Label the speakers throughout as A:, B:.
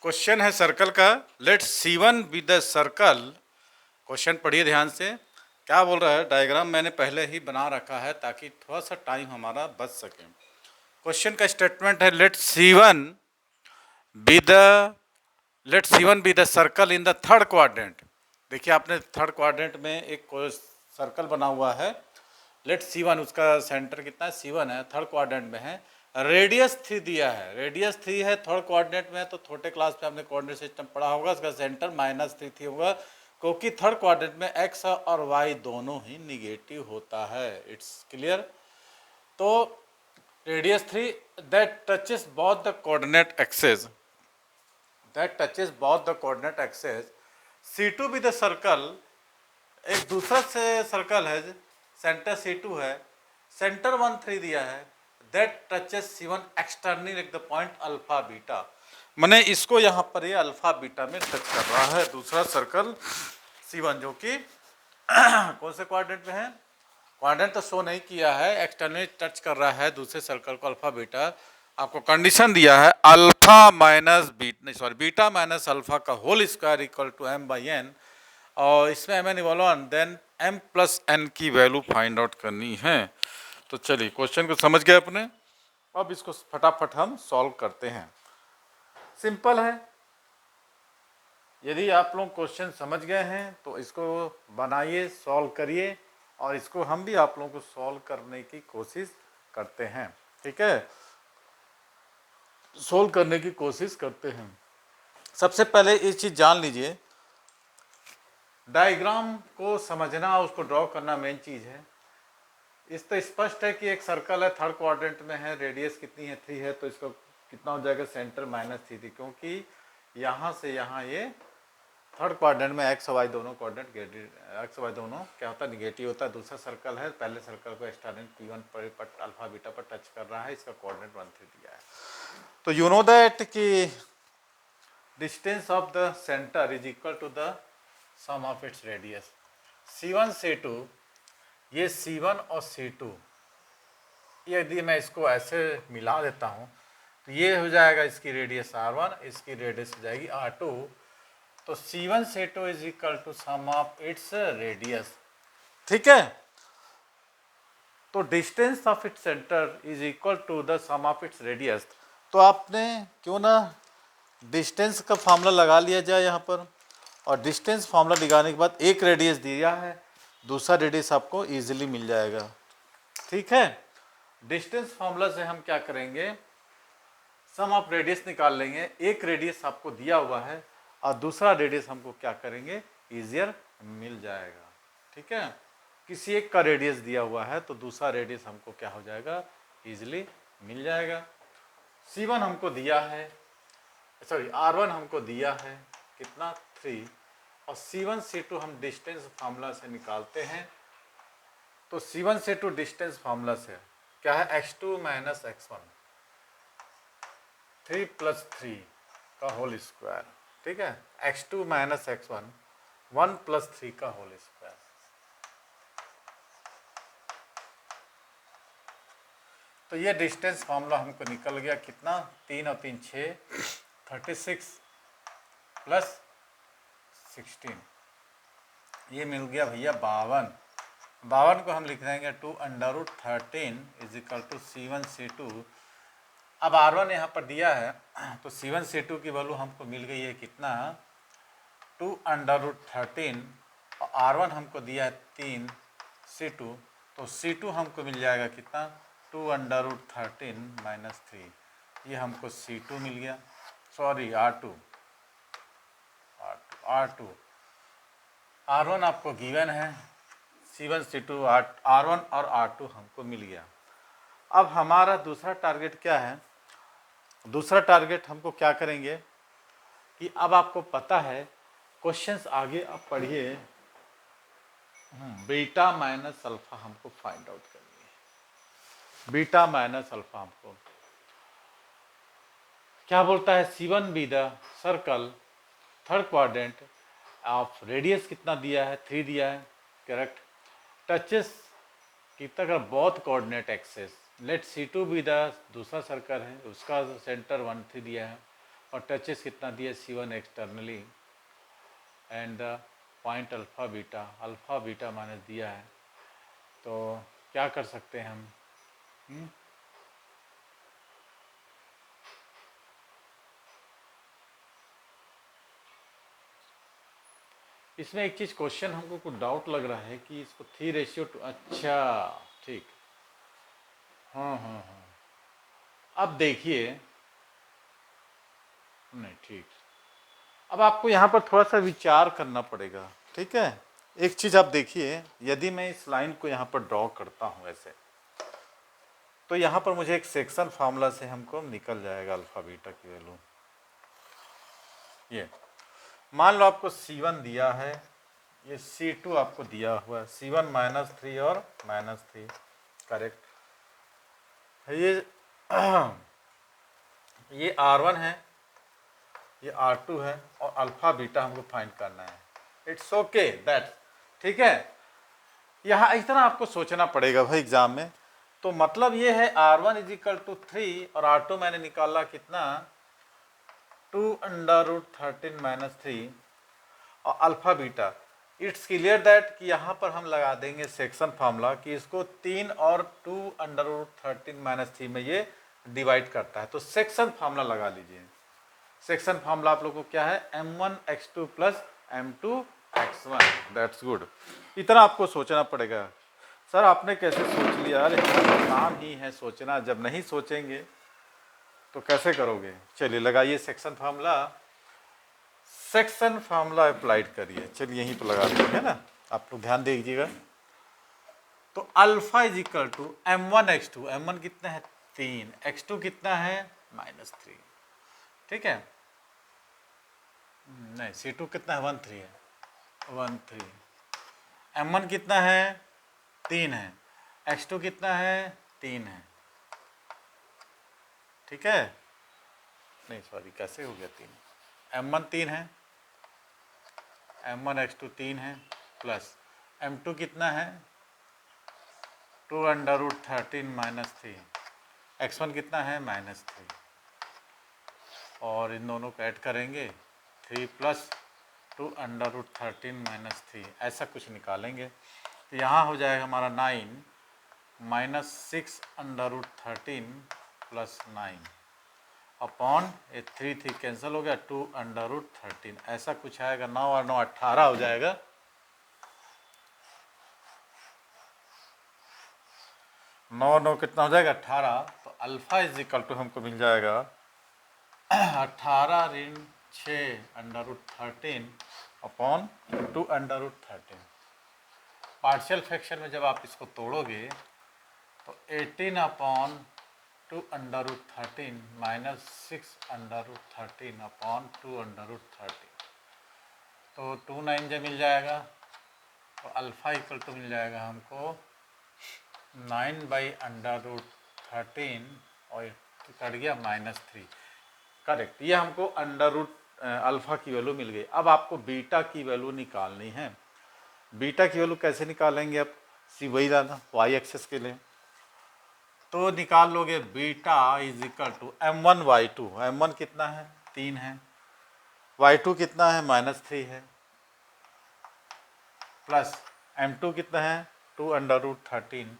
A: Question है circle का। Let C1 be the circle. Question पढ़िए ध्यान से, क्या बोल रहा है। डायग्राम मैंने पहले ही बना रखा है ताकि थोड़ा सा टाइम हमारा बच सके। क्वेश्चन का स्टेटमेंट है be the let C1 be the circle in the third quadrant. देखिए आपने थर्ड क्वाड्रेंट में एक सर्कल बना हुआ है। लेट C1, उसका सेंटर कितना है, C1 है, थर्ड क्वाड्रेंट में है। रेडियस 3 दिया है, रेडियस 3 है, थर्ड कोऑर्डिनेट में है। तो छोटे क्लास में आपने कोऑर्डिनेट सिस्टम पढ़ा होगा। इसका सेंटर -3 होगा, क्योंकि थर्ड कोऑर्डिनेट में x और y दोनों ही निगेटिव होता है। It's clear. तो radius 3 that touches both the coordinate axes, C2 भी द सर्कल। एक दूसरा से सर्कल है, सेंटर C2 है, सेंटर 1 3 दिया है। That touches C1 externally like the point alpha beta. मैंने इसको यहाँ पर ये अल्फा बीटा में टच कर रहा है दूसरा सर्कल C1, जो कि कौन से क्वाड्रेंट में है, क्वाड्रेंट तो शो नहीं किया है, एक्सटर्नली टच कर रहा है दूसरे सर्कल को अल्फा बीटा। आपको कंडीशन दिया है alpha minus beta, sorry beta minus alpha का whole square equal to m/n, और इसमें mn इक्वल देन m+n की वैल्यू फाइंड आउट करनी है। तो चलिए क्वेश्चन को समझ गए अपने, अब इसको फटाफट हम सॉल्व करते हैं। सिंपल है। यदि आप लोग क्वेश्चन समझ गए हैं तो इसको बनाइए, सॉल्व करिए, और इसको हम भी आप लोगों को सॉल्व करने की कोशिश करते हैं। ठीक है, सॉल्व करने की कोशिश करते हैं। सबसे पहले एक चीज जान लीजिए, डायग्राम को समझना, उसको ड्रॉ करना मेन चीज है। इस तो स्पष्ट है कि एक सर्कल है, थर्ड क्वाड्रेंट में है, रेडियस कितनी है 3 है, तो इसका कितना हो जाएगा, सेंटर -3, क्योंकि यहाँ से यहाँ ये थर्ड क्वाड्रेंट में एक्स वाई दोनों क्वाड्रेंट, एक्स वाई दोनों क्या होता है, निगेटिव होता है। दूसरा सर्कल है, पहले सर्कल को एक्सटेंडेंट P1 पर अल्फा बीटा पर टच कर रहा है, इसका कोऑर्डिनेट 1 3 दिया है। तो यू नो दैट कि distance of the centre is equal to the sum of its radius. C1 C2, ये C1 और C2, यदि मैं इसको ऐसे मिला देता हूँ तो ये हो जाएगा इसकी रेडियस R1, इसकी रेडियस हो जाएगी R2। तो C1 C2 is equal to sum of its radius. ठीक है, तो distance of its centre is equal to the sum of its radius. तो आपने क्यों ना डिस्टेंस का फॉर्मूला लगा लिया जाए यहाँ पर, और डिस्टेंस फॉर्मूला लगाने के बाद एक रेडियस दिया है, दूसरा रेडियस आपको इजीली मिल जाएगा। ठीक है, डिस्टेंस फॉर्मूला से हम क्या करेंगे, सम ऑफ रेडियस निकाल लेंगे। एक रेडियस आपको दिया हुआ है और दूसरा रेडियस हमको क्या करेंगे, इजियर मिल जाएगा। ठीक है, किसी एक का रेडियस दिया हुआ है तो दूसरा रेडियस हमको क्या हो जाएगा, इजिली मिल जाएगा। C1 हमको दिया है, सॉरी R1 हमको दिया है कितना 3, और C1 C2 हम डिस्टेंस फार्मूला से निकालते हैं। तो C1 C2 डिस्टेंस फार्मूला से क्या है, x2 - x1, 3 + 3 का होल स्क्वायर। ठीक है, x2 - x1, 1 + 3 का होल स्क्वायर। तो ये डिस्टेंस फार्मूला हमको निकल गया कितना, 3 और 3 6, 36 + 16, ये मिल गया भैया 52। 52 को हम लिख देंगे 2√13 = C1 C2। अब R1 यहाँ पर दिया है, तो C1 C2 की वैल्यू हमको मिल गई है कितना, 2√13, और R1 हमको दिया है 3 C2, तो C2 हमको मिल जाएगा कितना, 2√13 - 3, ये हमको C2 मिल गया, सॉरी R2। R1 आपको गिवन है, C1 C2 R1 और R2 हमको मिल गया। अब हमारा दूसरा टारगेट क्या है, दूसरा टारगेट हमको क्या करेंगे कि अब आपको पता है, क्वेश्चंस आगे आप पढ़िए, बीटा माइनस अल्फा हमको फाइंड आउट करनी है। बीटा माइनस अल्फा हमको क्या बोलता है, C1 be the circle third quadrant of radius कितना दिया है, 3 दिया है, करेक्ट। टचेस कितना कर both coordinate axes. Late C2 भी द दूसरा सर्कल है, उसका सेंटर 1 3 दिया है। और टचेस कितना दिया C1 externally and point alpha beta minus दिया है। तो क्या कर सकते हैं हम? इसमें एक चीज़ क्वेश्चन हमको कुछ डाउट लग रहा है कि इसको 3:2, अच्छा ठीक, हाँ, अब देखिए, नहीं ठीक, अब आपको यहाँ पर थोड़ा सा विचार करना पड़ेगा, ठीक है। एक चीज़ आप देखिए, यदि मैं इस लाइन को यहाँ पर ड्रॉ करता हूँ ऐसे, तो यहाँ पर मुझे एक सेक्शन फार्मूला से हमको निकल जाएगा अल्फ़ा बीटा की वैल्यू। ये मान लो आपको C1 दिया है, ये C2 आपको दिया हुआ है, C1 -3 और -3, करेक्ट। ये R1 है, ये R2 है, और अल्फ़ा बीटा हमको फाइंड करना है। इट्स ओके दैट, ठीक है। यहाँ इतना आपको सोचना पड़ेगा भाई एग्जाम में। तो मतलब ये है R1 = 3 और R2 मैंने निकाला कितना, 2√13 - 3 और alpha beta. It's clear that कि यहाँ पर हम लगा देंगे सेक्शन फार्मूला कि इसको 3 और 2√13 - 3 में ये डिवाइड करता है। तो सेक्शन फार्मूला लगा लीजिए। सेक्शन फार्मूला आप लोगों को क्या है, m1x2 + m2x1, दैट्स गुड। इतना आपको सोचना पड़ेगा। सर आपने कैसे सोच लिया? अरे काम ही है सोचना, जब नहीं सोचेंगे तो कैसे करोगे। चलिए लगाइए section formula, section formula applied करिए। चलिए यहीं पर लगा देंगे ना, आप लोग ध्यान दीजिएगा। तो अल्फा = m1x2, m1 कितना है 3, x2 कितना है -3, ठीक है। नहीं C2 कितना है 1 3 है, 1 3, m1 कितना है 3 है, x2 कितना है 3 है, ठीक है। नहीं सॉरी, कैसे हो गया 3, m1 3 है, m1 x2 3 है, प्लस m2 कितना है 2√13 - 3, x1 कितना है -3, और इन दोनों को ऐड करेंगे 3 + 2√13 - 3, ऐसा कुछ निकालेंगे। तो यहाँ हो जाएगा हमारा 9 - 6√13 + 9 अपॉन 3 कैंसिल हो गया, 2√13, ऐसा कुछ आएगा। 9 और 9 18 हो जाएगा। 9 9 कितना हो जाएगा 18। तो अल्फा = हमको मिल जाएगा 18 ऋण 6√13 अपॉन 2√13। पार्शियल फ्रैक्शन में जब आप इसको तोड़ोगे तो 18 अपॉन 2√13 - 6√13 अपॉन 2√13, तो 2 9 जब मिल जाएगा तो अल्फा = मिल जाएगा हमको 9/√13 और कट गया -3, करेक्ट। ये हमको अल्फा की वैल्यू मिल गई। अब आपको बीटा की वैल्यू निकालनी है। बीटा की वैल्यू कैसे निकालेंगे? अब वही लाना वाई एक्सेस के लिए, तो निकाल लोगे बीटा = m1/2। m1 कितना है 3 है, y2 कितना है -3 है, प्लस m2 कितना है 2√13,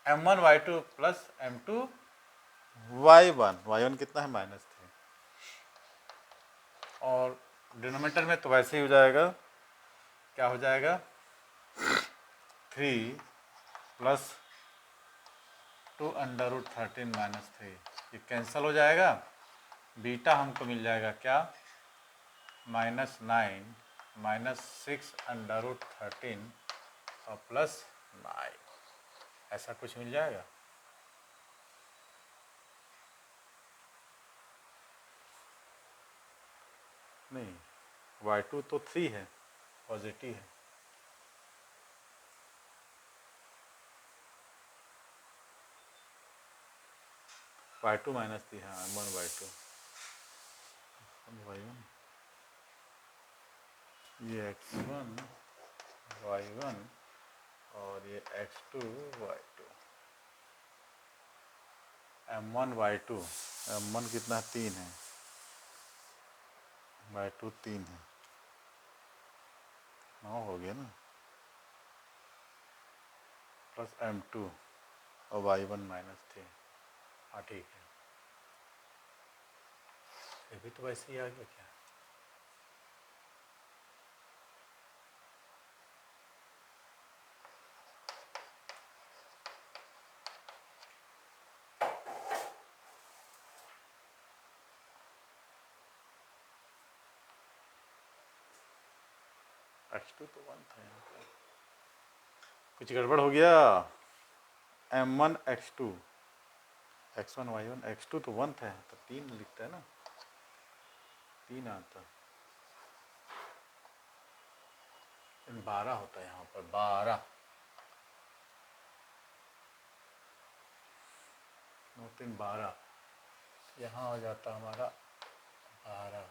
A: m1y2 प्लस m2y1 कितना है -3, और डिनोमिनेटर में तो वैसे ही हो जाएगा, क्या हो जाएगा 3 + 2√13 - 3, ये कैंसिल हो जाएगा। बीटा हमको मिल जाएगा क्या -9 - 6√13 और प्लस 9, ऐसा कुछ मिल जाएगा। नहीं y2 तो 3 है, पॉजिटिव है, y2 -3, हाँ m1/2 y1, ये x1 y1 और ये x2 y2, m1/2, m1 कितना 3 है, y2 3 है, 9 हो गया ना, प्लस m2 और y1 -3। हाँ ठीक है, ये भी तो वैसे ही आ गया क्या। x2 तो 1 था यहाँ पर, कुछ गड़बड़ हो गया। m1 x2 x1 y1 x2 तो 1 था, तो 3 लिखता है ना, 3 आता, 12 होता है यहाँ पर, 12 9 3 12, यहाँ आ जाता हमारा 12,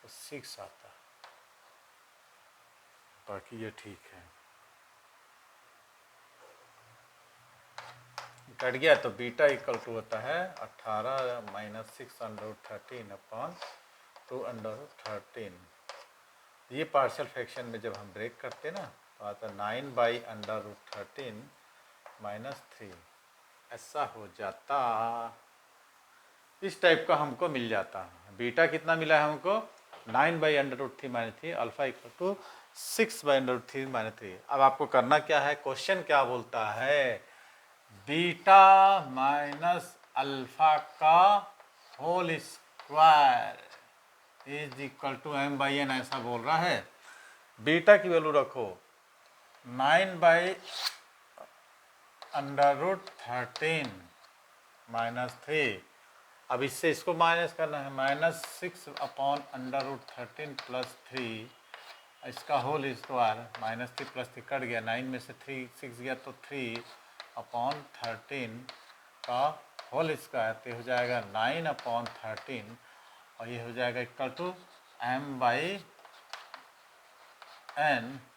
A: तो 6 आता, बाकी ये ठीक है। कट गया तो बीटा इक्वल टू होता है 18 - 6/13/2/13। ये पार्शियल फ्रैक्शन में जब हम ब्रेक करते ना तो आता 9/√13 -3, ऐसा हो जाता, इस टाइप का हमको मिल जाता है। बीटा कितना मिला है हमको, 9/√3 - 3, अल्फा इक्वल टू 6/√3 - 3। अब आपको करना क्या है, क्वेश्चन क्या बोलता है, बीटा माइनस अल्फा का whole square is equal to m/n, ऐसा बोल रहा है। बीटा की वैल्यू रखो 9/√13 -3, अब इससे इसको माइनस करना है, -6/√13 + 3, इसका होल स्क्वायर, -3 + 3 कट गया, 9 में से 3 6 गया तो 3/13 का होल स्क्वायर, तो हो जाएगा 9/13, और ये हो जाएगा इक्वल टू m/n।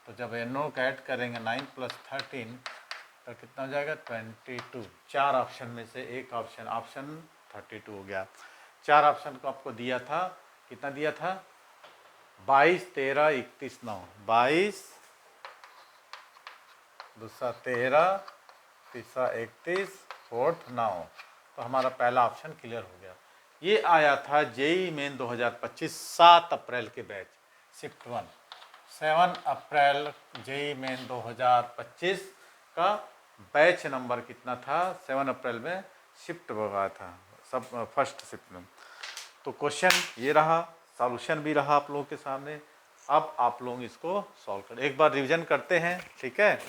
A: तो जब n का ऐड करेंगे 9 + 13 तो कितना हो जाएगा 22। 4 ऑप्शन में से एक ऑप्शन, ऑप्शन 32 हो गया। 4 ऑप्शन को आपको दिया था, कितना दिया था, 22 13 31 9, 22 दूसरा 13 तीसरा 31 फोर्थ 9, तो हमारा पहला ऑप्शन क्लियर हो गया। ये आया था जेई मेन 2025 7 अप्रैल के बैच, शिफ्ट 1। 7 अप्रैल जेई मेन 2025 का बैच नंबर कितना था, 7 अप्रैल में शिफ्ट हुआ था, सब फर्स्ट शिफ्ट में। तो क्वेश्चन ये रहा, सॉल्यूशन भी रहा आप लोगों के सामने। अब आप लोग इसको सॉल्व करें, एक बार रिवीजन करते हैं, ठीक है।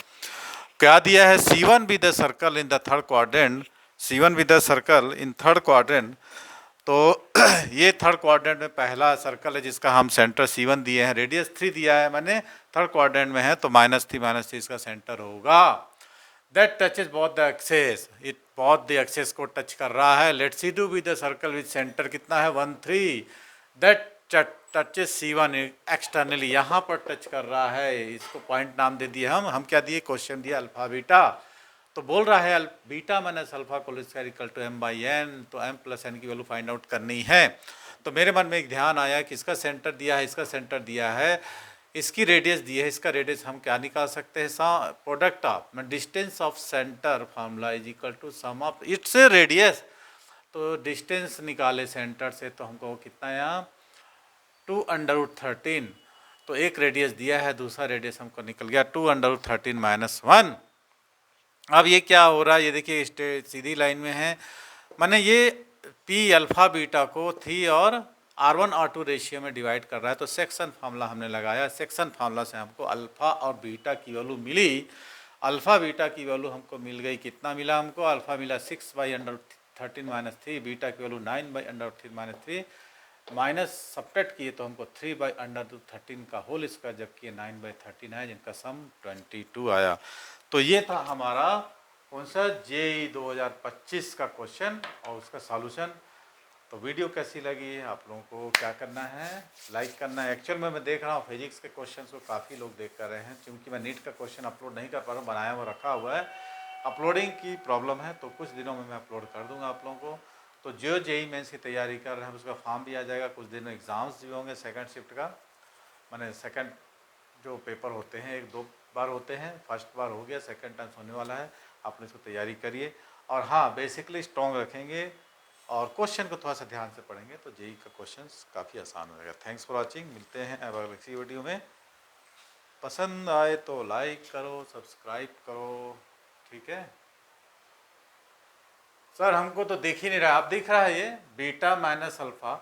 A: क्या दिया है, C1 with the circle in the third quadrant, C1 with the circle in third quadrant. तो ये थर्ड क्वाड्रेंट में पहला सर्कल है जिसका हम सेंटर C1 दिए हैं, रेडियस 3 दिया है, मैंने थर्ड क्वाड्रेंट में है तो -3 इसका सेंटर होगा। That touches both the axes, it both the axes को टच कर रहा है। Let C2 with the circle with centre कितना है 1 3, दैट टचेज C1 एक्सटर्नली, यहाँ पर टच कर रहा है, इसको पॉइंट नाम दे दिए हम क्या दिए, क्वेश्चन दिया अल्फा बीटा, तो बोल रहा है बीटा माइनस अल्फा को इक्वल टू m/n, तो m + n की वैल्यू फाइंड आउट करनी है। तो मेरे मन में एक ध्यान आया कि इसका सेंटर दिया है, इसका सेंटर दिया है, इसकी रेडियस दी है, इसका रेडियस हम क्या निकाल सकते हैं, product of distance of centre formula is equal to sum of its radius. तो डिस्टेंस निकाले सेंटर से तो हमको कितना यहाँ 2√13, तो एक रेडियस दिया है, दूसरा रेडियस हमको निकल गया 2√13 - 1। अब ये क्या हो रहा है, ये देखिए सीधी लाइन में है, माने ये पी अल्फा बीटा को 3 और R1 R2 रेशियो में डिवाइड कर रहा है। तो सेक्शन फार्मूला हमने लगाया, सेक्शन फार्मूला से हमको अल्फा और बीटा की वैल्यू मिली। अल्फा बीटा की वैल्यू हमको मिल गई, कितना मिला हमको, अल्फा मिला 6/√13 - 3, बीटा की वैल्यू 9/√13 - 3, माइनस सब्ट्रैक्ट किए तो हमको 3/√13 का होल स्क्वायर, जबकि 9/13 है जिनका सम 22 आया। तो ये था हमारा कौन सा जेई 2025 का क्वेश्चन और उसका सॉल्यूशन। तो वीडियो कैसी लगी है, आप लोगों को क्या करना है, लाइक करना है। एक्चुअल में मैं देख रहा हूँ फिजिक्स के क्वेश्चन को काफ़ी लोग देख कर रहे हैं, क्योंकि मैं नीट का क्वेश्चन अपलोड नहीं कर पा रहा हूँ, बनाया हुआ रखा हुआ है, अपलोडिंग की प्रॉब्लम है, तो कुछ दिनों में मैं अपलोड कर दूंगा आप लोगों को। तो जो जेई मेंस की तैयारी कर रहे हैं उसका फॉर्म भी आ जाएगा, कुछ दिन में एग्ज़ाम्स भी होंगे सेकंड शिफ्ट का, माने सेकंड जो पेपर होते हैं 1-2 बार होते हैं, फर्स्ट बार हो गया, सेकंड टाइम होने वाला है, आपने इसको तैयारी करिए। और हाँ, बेसिकली स्ट्रॉन्ग रखेंगे और क्वेश्चन को थोड़ा सा ध्यान से पढ़ेंगे तो जेई का क्वेश्चंस काफ़ी आसान हो जाएगा। थैंक्स फॉर वॉचिंग, मिलते हैं अब अगली वीडियो में। पसंद आए तो लाइक करो, सब्सक्राइब करो, ठीक है। सर हमको तो दिख ही नहीं रहा, आप दिख रहा है ये बीटा माइनस अल्फ़ा,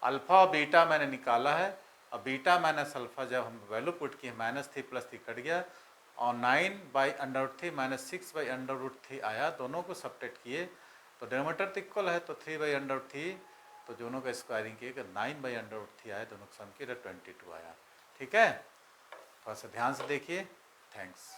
A: अल्फ़ा और बीटा मैंने निकाला है। अब बीटा माइनस अल्फ़ा जब हम वैल्यू पुट किए -3 + 3 कट गया और 9/√3 - 6/√3 आया, दोनों को सब्ट्रैक्ट किए तो डिनोमिनेटर तो इक्वल है, तो 3/√3, तो दोनों का स्क्वायरिंग किए 9/√3 आया, दोनों का सम किए 22 आया। ठीक है, थोड़ा सा ध्यान से देखिए। थैंक्स।